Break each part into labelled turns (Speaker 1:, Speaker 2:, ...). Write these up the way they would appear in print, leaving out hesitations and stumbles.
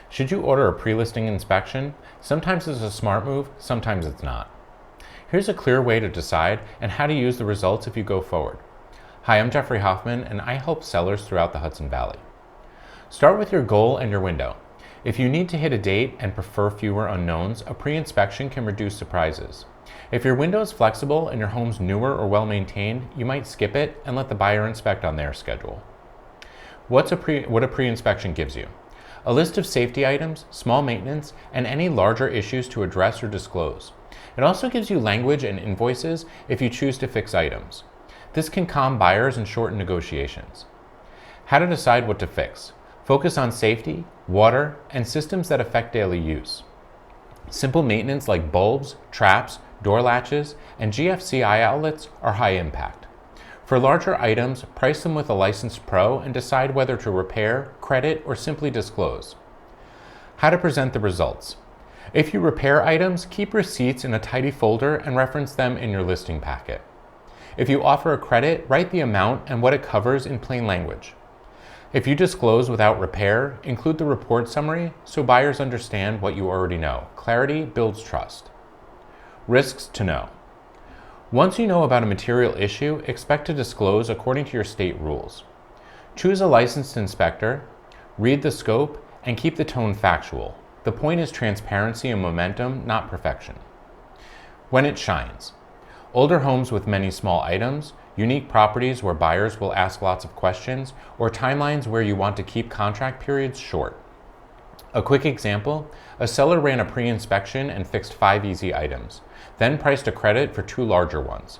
Speaker 1: Should you order a pre-listing inspection? Sometimes it's a smart move, sometimes it's not. Here's a clear way to decide and how to use the results if you go forward. Hi, I'm Jeffrey Hoffmann, and I help sellers throughout the Hudson Valley. Start with your goal and your window. If you need to hit a date and prefer fewer unknowns, a pre-inspection can reduce surprises. If your window is flexible and your home's newer or well-maintained, you might skip it and let the buyer inspect on their schedule. What a pre-inspection gives you: a list of safety items, small maintenance, and any larger issues to address or disclose. It also gives you language and invoices if you choose to fix items. This can calm buyers and shorten negotiations. How to decide what to fix. Focus on safety, water, and systems that affect daily use. Simple maintenance like bulbs, traps, door latches, and GFCI outlets are high impact. For larger items, price them with a licensed pro and decide whether to repair, credit, or simply disclose. How to present the results. If you repair items, keep receipts in a tidy folder and reference them in your listing packet. If you offer a credit, write the amount and what it covers in plain language. If you disclose without repair, include the report summary so buyers understand what you already know. Clarity builds trust. Risks to know. Once you know about a material issue, expect to disclose according to your state rules. Choose a licensed inspector, read the scope, and keep the tone factual. The point is transparency and momentum, not perfection. When it shines. Older homes with many small items, unique properties where buyers will ask lots of questions, or timelines where you want to keep contract periods short. A quick example, a seller ran a pre-inspection and fixed 5 easy items, then priced a credit for 2 larger ones.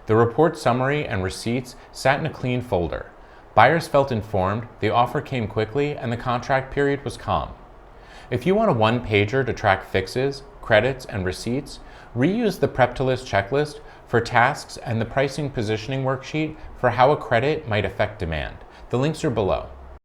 Speaker 1: The report summary and receipts sat in a clean folder. Buyers felt informed, the offer came quickly, and the contract period was calm. If you want a one-pager to track fixes, credits, and receipts, reuse the Prep to List checklist for tasks and the pricing positioning worksheet for how a credit might affect demand. The links are below.